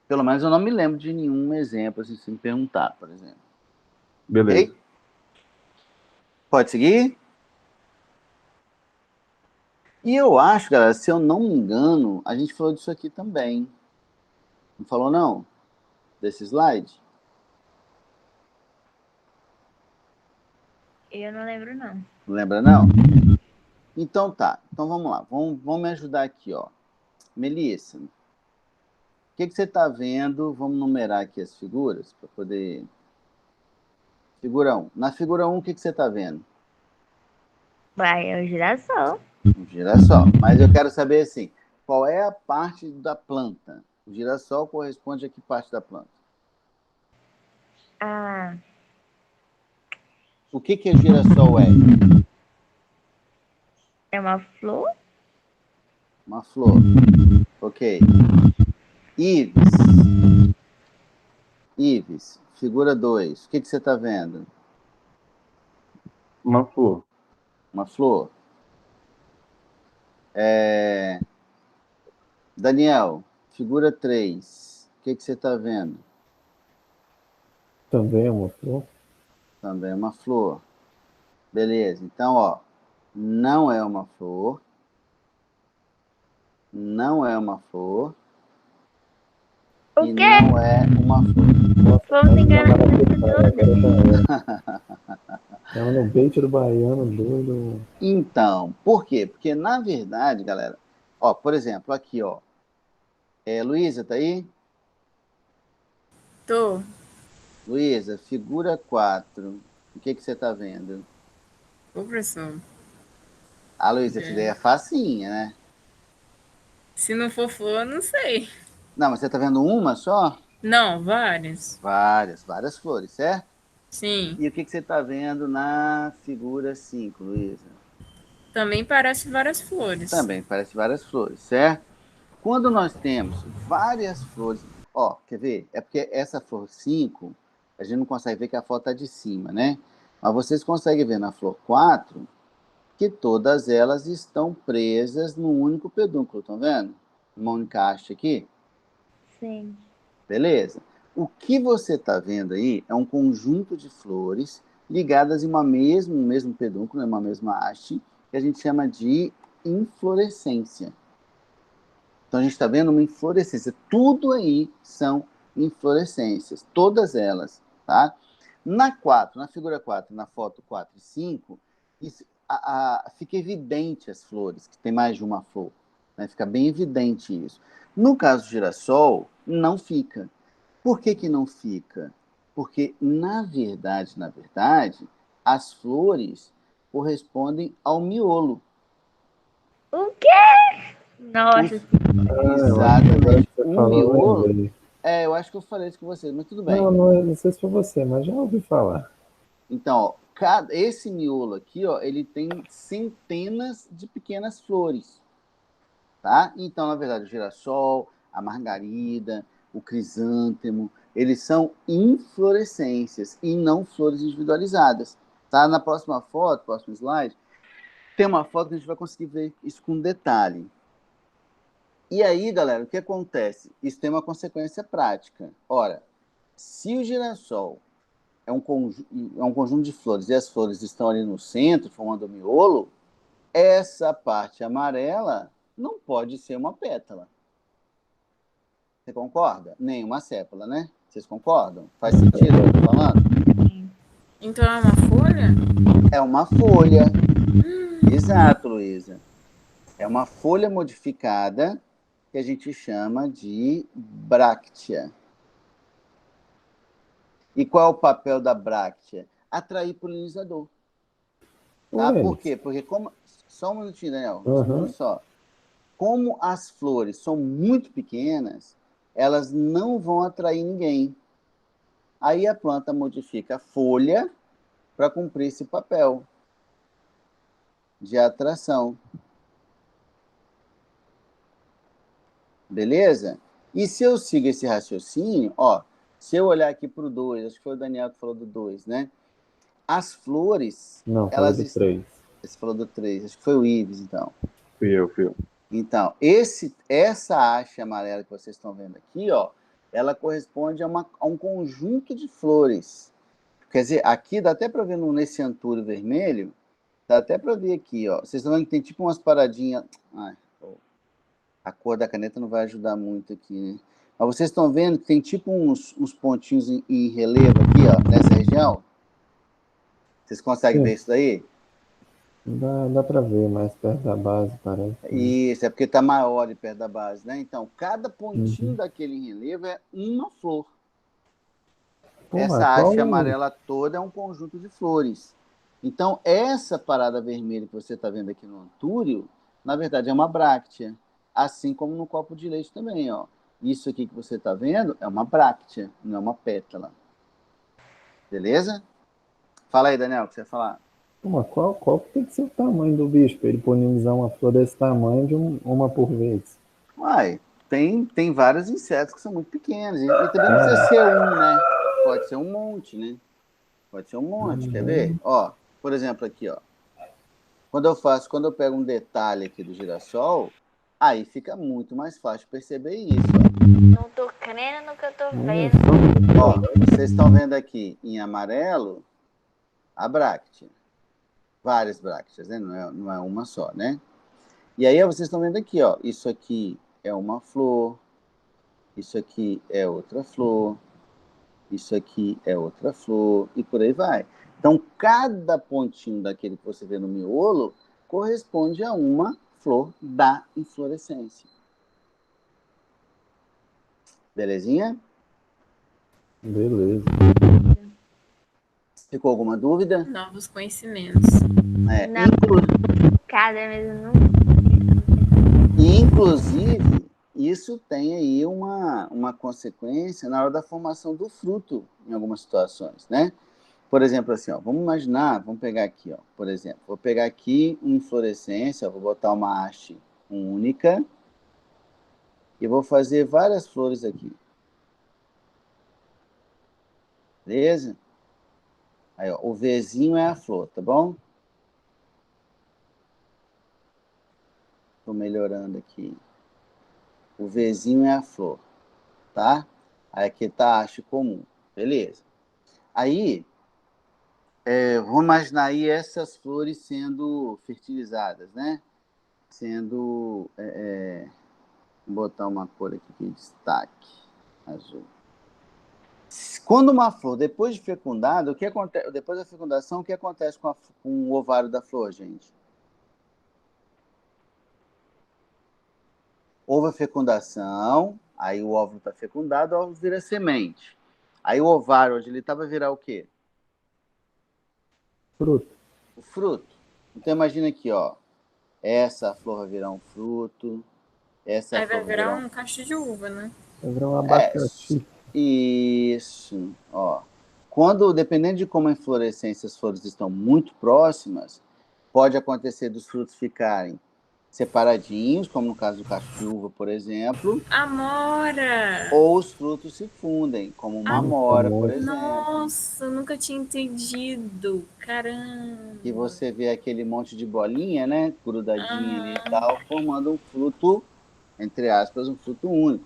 Pelo menos eu não me lembro de nenhum exemplo, assim, se me perguntar, por exemplo. Beleza. Okay? Pode seguir? E eu acho, galera, se eu não me engano, a gente falou disso aqui também. Não falou, não? Desse slide? Eu não lembro, não. Não lembra, não? Então tá. Então vamos lá. Vamos me ajudar aqui, ó. Melissa, o que você está vendo? Vamos numerar aqui as figuras para poder... Figura 1. Na figura 1, o que você está vendo? Vai, é o girassol. Um girassol. Mas eu quero saber, assim, qual é a parte da planta? O girassol corresponde a que parte da planta? Ah, O que girassol é? é uma flor? Uma flor. Ok. Ives, figura 2. O que você está vendo? Uma flor. Uma flor. Daniel, figura 3. O que você está vendo? Também é uma flor? Também é uma flor. Beleza. Então, ó, não é uma flor. Não é uma flor. O e quê? não é uma flor. Vamos enganar as pessoas. Tava no bait do baiano, doido. Então, por quê? Porque, na verdade, galera, ó, por exemplo, aqui, ó. Luísa, tá aí? Tô. Luísa, figura 4. O que você tá vendo? Ô, professor. Ah, Luísa, essa ideia é facinha, né? Se não for flor, eu não sei. Não, mas você tá vendo uma só? Não, várias. Várias flores, certo? Sim. E o que você tá vendo na figura 5, Luísa? Também parece várias flores. Também parece várias flores, certo? Quando nós temos várias flores... Ó, quer ver? É porque essa flor 5, a gente não consegue ver que a foto tá de cima, né? Mas vocês conseguem ver na flor 4 que todas elas estão presas num único pedúnculo, estão vendo? Uma única haste aqui. Sim. Beleza. O que você está vendo aí é um conjunto de flores ligadas em um mesmo pedúnculo, uma mesma haste, que a gente chama de inflorescência. Então, a gente está vendo uma inflorescência. Tudo aí são inflorescências, todas elas, tá? Na figura 4, na foto 4 e 5, fica evidente as flores, que tem mais de uma flor. Né? Fica bem evidente isso. No caso do girassol, não fica. Por que não fica? Porque, na verdade, as flores correspondem ao miolo. O quê? Nossa. Exatamente. O miolo... Lembrei. eu acho que eu falei isso com vocês, mas tudo bem. Não sei se foi você, mas já ouvi falar. Então, ó, esse miolo aqui, ó, ele tem centenas de pequenas flores. Tá? Então, na verdade, o girassol, a margarida, o crisântemo, eles são inflorescências e não flores individualizadas. Tá? Na próxima foto, próximo slide, tem uma foto que a gente vai conseguir ver isso com detalhe. E aí, galera, o que acontece? Isso tem uma consequência prática. Ora, se o girassol é um conjunto de flores e as flores estão ali no centro, formando o miolo, essa parte amarela não pode ser uma pétala. Você concorda? Nem uma sépala, né? Vocês concordam? Faz sentido o que eu estou falando? Então é uma folha? É uma folha. Exato, Luísa. É uma folha modificada que a gente chama de bráctea. E qual é o papel da bráctea? Atrair polinizador. Tá? Por quê? Porque como... Só um minutinho, Daniel. Só um minuto só. Como as flores são muito pequenas, elas não vão atrair ninguém. Aí a planta modifica a folha para cumprir esse papel de atração. Beleza? E se eu sigo esse raciocínio, ó, se eu olhar aqui para o 2, acho que foi o Daniel que falou do 2, né? As flores... Não, falou do 3. Você falou do 3, acho que foi o Ives, então. Fui eu. Então, essa haste amarela que vocês estão vendo aqui, ó, ela corresponde a um conjunto de flores. Quer dizer, aqui dá até para ver nesse antúrio vermelho, dá até para ver aqui, ó. Vocês estão vendo que tem tipo umas paradinhas... a cor da caneta não vai ajudar muito aqui, né? Mas vocês estão vendo que tem tipo uns pontinhos em relevo aqui, ó, nessa região? Vocês conseguem ver isso daí? Dá para ver mais perto da base, parece. Isso, é porque está maior ali perto da base, né? Então, cada pontinho daquele relevo é uma flor. Essa haste amarela toda é um conjunto de flores. Então, essa parada vermelha que você está vendo aqui no antúrio, na verdade, é uma bráctea. Assim como no copo de leite também, ó. Isso aqui que você está vendo é uma bráctea, não é uma pétala. Beleza? Fala aí, Daniel, o que você vai falar? Qual tem que ser o tamanho do bicho para ele polinizar uma flor desse tamanho de uma por vez? Uai, tem vários insetos que são muito pequenos. E também não precisa ser um, né? Pode ser um monte, né? Pode ser um monte, quer ver? Ó, por exemplo, aqui, ó. Quando eu pego um detalhe aqui do girassol, aí fica muito mais fácil perceber isso, ó. Não tô crendo no que eu tô vendo. Ó, vocês estão vendo aqui em amarelo a bráctea. Várias brácteas, né? Não é uma só, né? E aí vocês estão vendo aqui, ó. Isso aqui é uma flor. Isso aqui é outra flor. Isso aqui é outra flor. E por aí vai. Então, cada pontinho daquele que você vê no miolo corresponde a uma flor da inflorescência. Belezinha? Beleza. Ficou alguma dúvida? Novos conhecimentos. Inclusive, isso tem aí uma consequência na hora da formação do fruto, em algumas situações, né? Por exemplo, assim, ó, vamos pegar aqui, ó, por exemplo, vou pegar aqui uma inflorescência, vou botar uma haste única e vou fazer várias flores aqui. Beleza? Aí, ó, o Vzinho é a flor, tá bom? Estou melhorando aqui. O Vzinho é a flor, tá? Aí aqui tá a haste comum, beleza? Aí, vamos imaginar aí essas flores sendo fertilizadas, né? Sendo, vou botar uma cor aqui que destaque, azul. Quando uma flor, depois de fecundada, depois da fecundação, o que acontece com o ovário da flor, gente? Houve a fecundação, aí o óvulo está fecundado, o óvulo vira semente. Aí o ovário, onde ele está, vai virar o quê? Fruto. O fruto. Então imagina aqui, ó. Essa flor vai virar um fruto. Essa Aí flor vai virar um cacho de uva, né? Vai virar um abacaxi. Isso. Ó. Dependendo de como a inflorescência, as flores estão muito próximas, pode acontecer dos frutos ficarem separadinhos, como no caso do cacho de uva, por exemplo. Amora! Ou os frutos se fundem, como uma amora, por exemplo. Nossa, eu nunca tinha entendido. Caramba! E você vê aquele monte de bolinha, né? Grudadinha ali e tal, formando um fruto, entre aspas, um fruto único.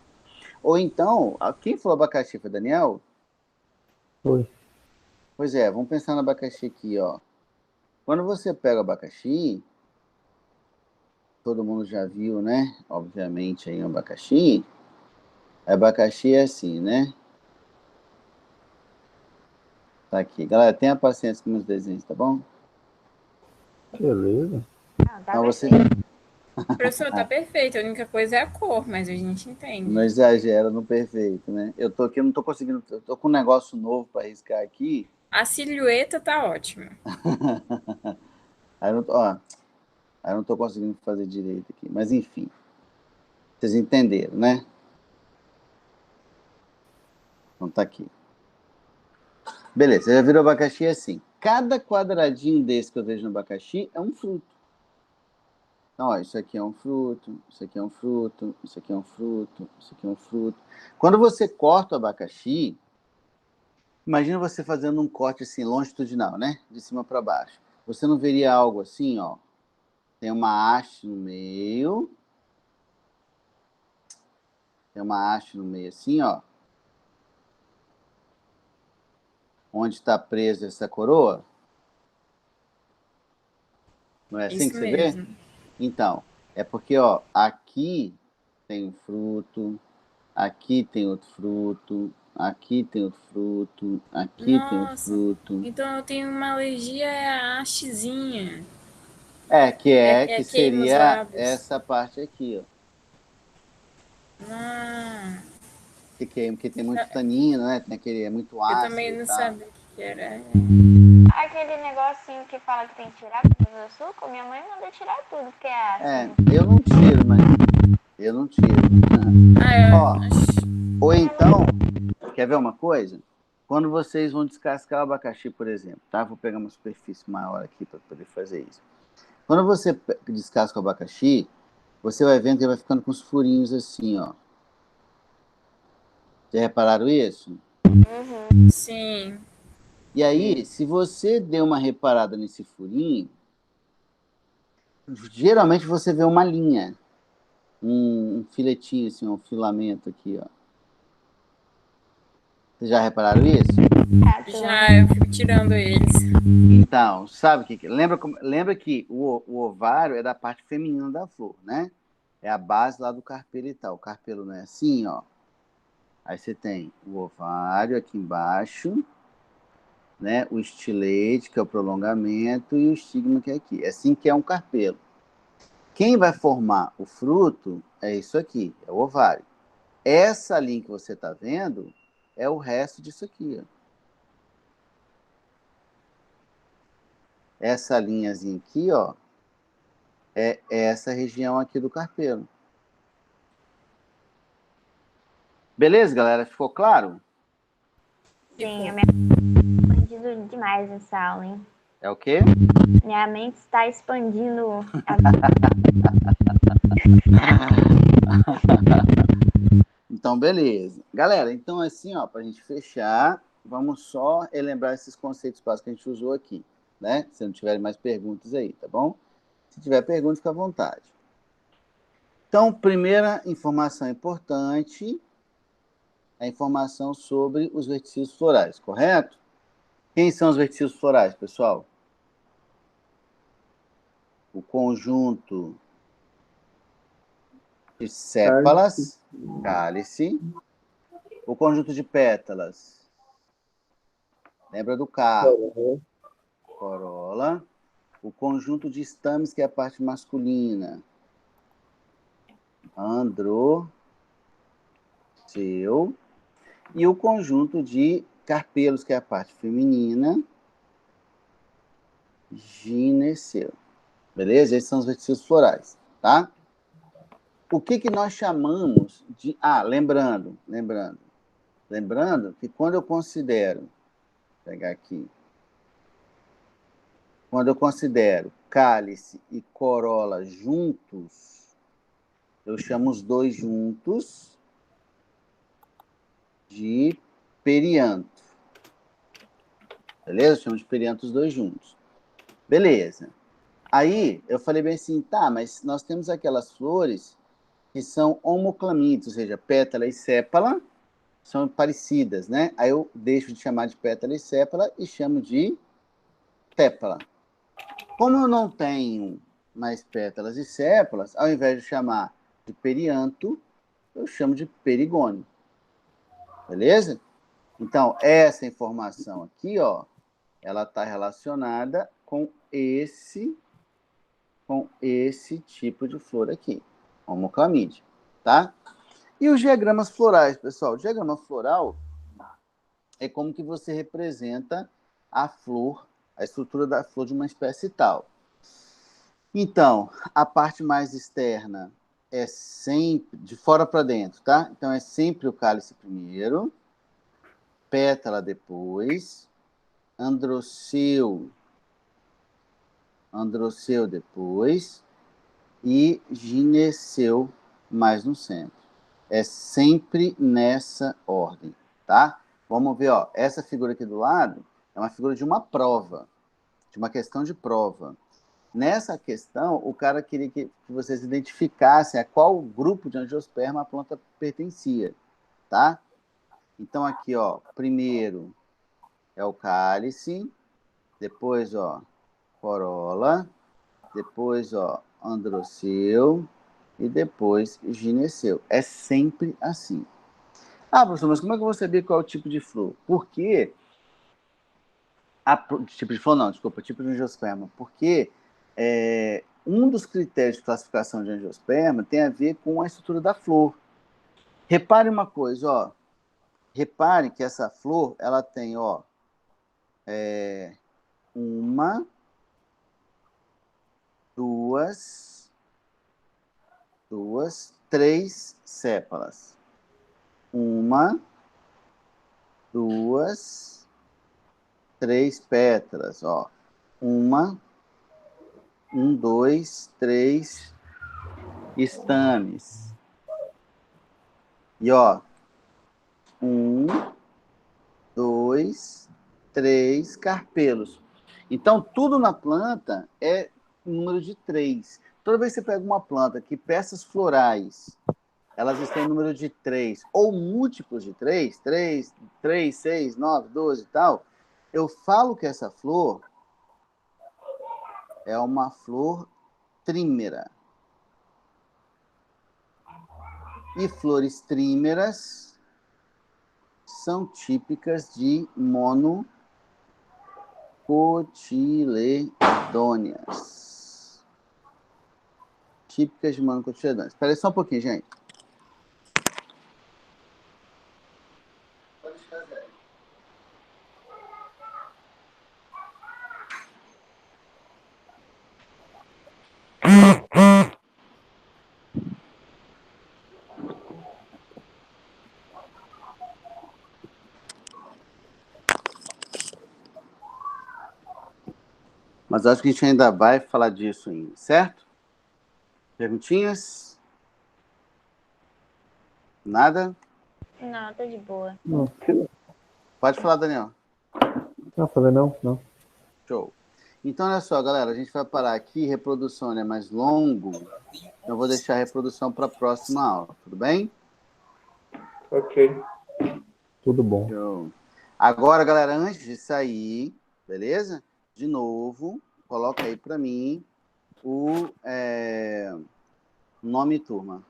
Ou então, quem falou abacaxi foi Daniel? Foi. Pois é, vamos pensar no abacaxi aqui, ó. Quando você pega o abacaxi, todo mundo já viu, né? Obviamente, aí o abacaxi. Abacaxi é assim, né? Tá aqui. Galera, tenha paciência com meus desenhos, tá bom? Beleza. Então, Professor, tá perfeito. A única coisa é a cor, mas a gente entende. Não exagera no perfeito, né? Eu tô aqui, eu não tô conseguindo. Eu tô com um negócio novo para riscar aqui. A silhueta tá ótima. Aí eu não tô, ó, aí eu não tô conseguindo fazer direito aqui. Mas enfim, vocês entenderam, né? Então tá aqui. Beleza, você já viu o abacaxi assim. Cada quadradinho desse que eu vejo no abacaxi é um fruto. Então, ó, isso aqui é um fruto, isso aqui é um fruto, isso aqui é um fruto, isso aqui é um fruto. Quando você corta o abacaxi, imagina você fazendo um corte assim, longitudinal, né? De cima para baixo. Você não veria algo assim, ó? Tem uma haste no meio. Tem uma haste no meio assim, ó. Onde está presa essa coroa. Não é assim Isso que você vê? mesmo. Então, é porque, ó, aqui tem um fruto, aqui tem outro fruto, aqui tem outro fruto, aqui tem outro Nossa, fruto. então eu tenho uma alergia à hastezinha. Que Queima os seria lábios. essa parte aqui, ó. Ah, Que queima, porque tem muito tanino, né? Tem aquele, é muito eu ácido também e não tal. sabia o que era. Aquele negocinho que fala que tem que tirar com o açúcar, minha mãe manda tirar tudo, porque é ácido. Eu não tiro, mas eu não tiro. Ó, ou então, quer ver uma coisa? Quando vocês vão descascar o abacaxi, por exemplo, tá? Vou pegar uma superfície maior aqui para poder fazer isso. Quando você descasca o abacaxi, você vai vendo que ele vai ficando com os furinhos assim, ó. Já repararam isso? Sim. E aí, se você der uma reparada nesse furinho, geralmente você vê uma linha, um filetinho, assim, um filamento aqui, ó. Vocês já repararam isso? Já eu fico tirando eles. Então, sabe o que? Lembra que o ovário é da parte feminina da flor, né? É a base lá do carpelo e tal. O carpelo não é assim, ó. Aí você tem o ovário aqui embaixo, né? O estilete, que é o prolongamento, e o estigma, que é aqui. É assim que é um carpelo. Quem vai formar o fruto é isso aqui, é o ovário. Essa linha que você está vendo é o resto disso aqui, ó. Essa linhazinha aqui, ó, é essa região aqui do carpelo. Beleza, galera? Ficou claro? Sim, a minha mente está expandindo demais nessa aula, hein? É o quê? Minha mente está expandindo. Então, beleza. Galera, então assim, ó, pra gente fechar, vamos só relembrar esses conceitos básicos que a gente usou aqui, né? Se não tiverem mais perguntas aí, tá bom? Se tiver perguntas, fica à vontade. Então, primeira informação importante, a informação sobre os verticílios florais, correto? Quem são os verticílios florais, pessoal? O conjunto de sépalas, cálice. O conjunto de pétalas, lembra do carpo, corola. O conjunto de estames, que é a parte masculina, androceu. E o conjunto de carpelos, que é a parte feminina, gineceu. Beleza? Esses são os verticílios florais, tá? O que nós chamamos de... lembrando que quando eu considero, vou pegar aqui, quando eu considero cálice e corola juntos, eu chamo os dois juntos de perianto. Beleza? Eu chamo de perianto os dois juntos. Beleza. Aí eu falei bem assim, tá, mas nós temos aquelas flores que são homoclamites, ou seja, pétala e sépala são parecidas, né? Aí eu deixo de chamar de pétala e sépala e chamo de tépala. Como eu não tenho mais pétalas e sépalas, ao invés de chamar de perianto, eu chamo de perigônio. Beleza? Então, essa informação aqui, ó, ela está relacionada com com esse tipo de flor aqui, homoclamídea, tá? E os diagramas florais, pessoal? O diagrama floral é como que você representa a flor, a estrutura da flor de uma espécie tal. Então, a parte mais externa é sempre, de fora para dentro, tá? Então, é sempre o cálice primeiro, pétala depois, androceu depois e gineceu mais no centro. É sempre nessa ordem, tá? Vamos ver, ó, essa figura aqui do lado é uma figura de uma prova, de uma questão de prova. Nessa questão, o cara queria que vocês identificassem a qual grupo de angiosperma a planta pertencia, tá? Então, aqui, ó, primeiro é o cálice, depois, ó, corola, depois, ó, androceu e depois gineceu. É sempre assim. Ah, professor, mas como é que eu vou saber qual é o tipo de flor? Porque tipo de flor não, desculpa, tipo de angiosperma. Porque um dos critérios de classificação de angiosperma tem a ver com a estrutura da flor. Repare uma coisa, ó. Repare que essa flor, ela tem, ó, uma, duas, três sépalas. Uma, duas, três pétalas, ó. Um, dois, três estames. E, ó, dois, três carpelos. Então, tudo na planta é número de 3. Toda vez que você pega uma planta que peças florais, elas estão em número de 3, ou múltiplos de 3, 6, 9, 12 e tal, eu falo que essa flor é uma flor trímera. E flores trímeras são típicas de monocotiledôneas. Típicas de monocotiledôneas. Espera aí só um pouquinho, gente. Mas acho que a gente ainda vai falar disso ainda, certo? Perguntinhas? Nada? Não, tá de boa. Não, Pode falar, Daniel. não falei não. Show. Então, olha só, galera, a gente vai parar aqui. Reprodução é mais longo. Eu vou deixar a reprodução para a próxima aula, tudo bem? Ok. Tudo bom. Show. Agora, galera, antes de sair, beleza? De novo, coloca aí para mim o nome e turma.